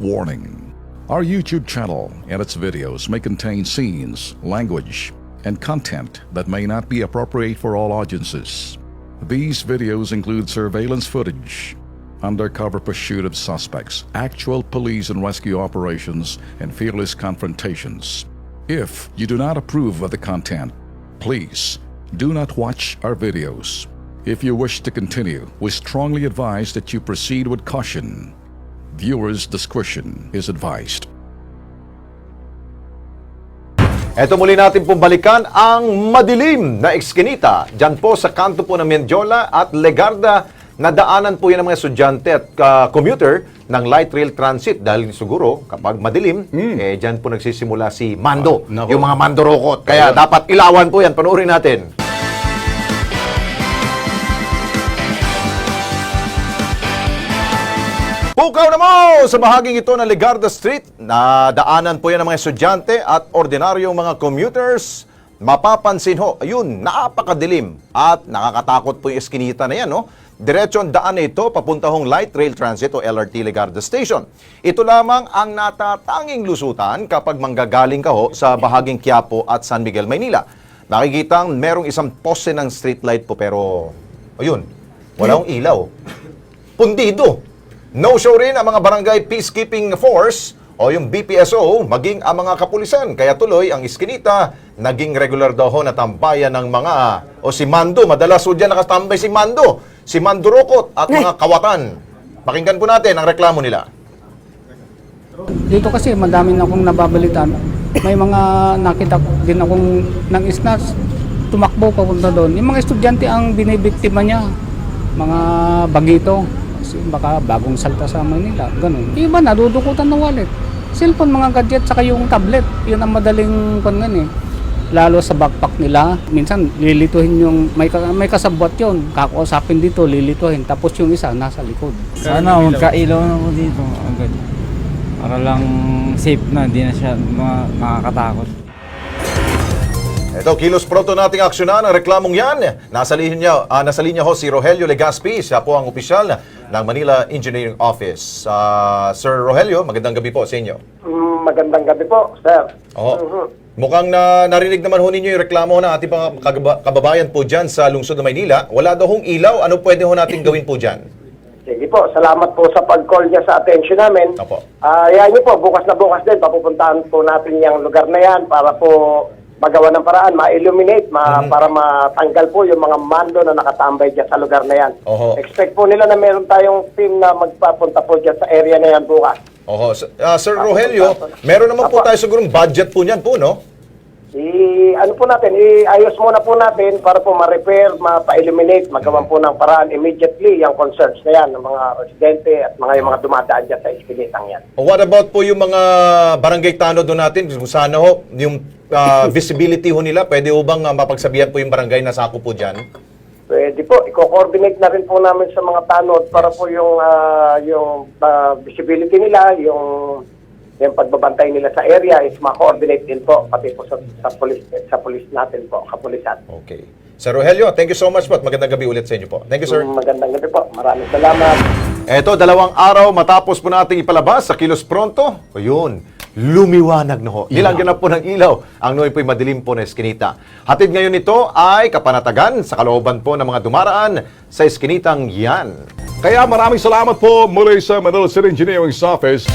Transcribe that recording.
Warning: our YouTube channel and its videos may contain scenes, language, and content that may not be appropriate for all audiences. These videos include surveillance footage, undercover pursuit of suspects, actual police and rescue operations, and fearless confrontations. If you do not approve of the content, please do not watch our videos. If you wish to continue, we strongly advise that you proceed with caution. Viewers' discretion is advised. Eto muli natin pong balikan ang madilim na ekskinita dyan po sa kanto po ng Mendiola at Legarda na daanan po yan ng mga estudyante at commuter ng light rail transit dahil siguro kapag madilim, dyan po nagsisimula si Mando, yung mga mandorokot. Kaya dapat ilawan po yan. Panoorin natin. Pukaw na mo sa bahaging ito ng Legarda Street na daanan po yan ng mga estudyante at ordinaryong mga commuters. Mapapansin ho, ayun, napakadilim at nakakatakot po yung eskinita na yan, no? Diretso ang daan na ito papunta hong Light Rail Transit o LRT Legarda Station. Ito lamang ang natatanging lusutan kapag manggagaling ka ho sa bahaging Quiapo at San Miguel, Maynila. Nakikitang merong isang poste ng streetlight po pero, ayun, walang ilaw. Pundido. No-show rin ang mga barangay peacekeeping force o yung BPSO maging ang mga kapulisan. Kaya tuloy ang iskinita naging regular daw ho na tambayan ng mga o si Mando. Madalas ho dyan nakatambay si Mando, si Mandurokot at mga kawatan. Pakinggan po natin ang reklamo nila. Dito kasi madami na akong nababalitan. May mga nakita din akong ng snatch tumakbo papunta doon. Yung mga estudyante ang binibiktima niya. Mga bagito. Baka bagong salta sa Manila, ganun. Iba nadudukutan ng wallet. Cellphone, mga gadget, saka yung tablet. Yun ang madaling pangan eh. Lalo sa backpack nila, minsan lilituhin yung, may kasabwat yun. Kakausapin dito, lilituhin. Tapos yung isa, nasa likod. Sana magkailaw na ako dito agad. Para lang safe na, hindi na siya makakatakot. Ito, kilos pronto nating aksyonan ang reklamong yan. Nasa linya ho si Rogelio Legaspi, siya po ang opisyal ng Manila Engineering Office. Sir Rogelio, magandang gabi po sa inyo. Magandang gabi po, sir. Oo. Mukhang narinig naman ho ninyo yung reklamo ng ating mga kababayan po dyan sa lungsod ng Maynila. Wala daw hong ilaw. Ano pwede ho natin gawin po dyan? Sige po, salamat po sa pag-call niya sa attention namin. Opo. Yan niyo po, bukas na bukas din, papupuntahan po natin yung lugar na yan para po magawa ng paraan, ma-illuminate, para matanggal po yung mga mando na nakatambay dyan sa lugar na yan. Oho. Expect po nila na meron tayong team na magpapunta po dyan sa area na yan bukas. Oho. Sir Rogelio, meron naman po tayo sigurong budget po niyan po, no? Ano po natin, iayos muna po natin para po ma-repair, mapa-illuminate, magawan po ng paraan immediately yung concerns na yan ng mga residente at yung mga dumadaan dyan sa iskinitang yan. What about po yung mga barangay tanod doon natin? Kung sana ho, yung visibility ho nila, pwede ho bang mapagsabihan po yung barangay na sako po dyan? Pwede po, i-coordinate na rin po namin sa mga tanod para po yung visibility nila, yung pagbabantay nila sa area is ma-coordinate din po, pati po sa police natin po, kapulisan. Okay. Sir Rogelio, thank you so much po at magandang gabi ulit sa inyo po. Thank you, sir. Magandang gabi po. Maraming salamat. Eto, 2 araw matapos po nating ipalabas sa Kilos Pronto. O yun, lumiwanag na ho. Nilagyan na po ng ilaw ang Noy po'y madilim po na eskinita. Hatid ngayon ito ay kapanatagan sa kalooban po ng mga dumaraan sa eskinitang yan. Kaya maraming salamat po muli sa Manila City Engineering Office.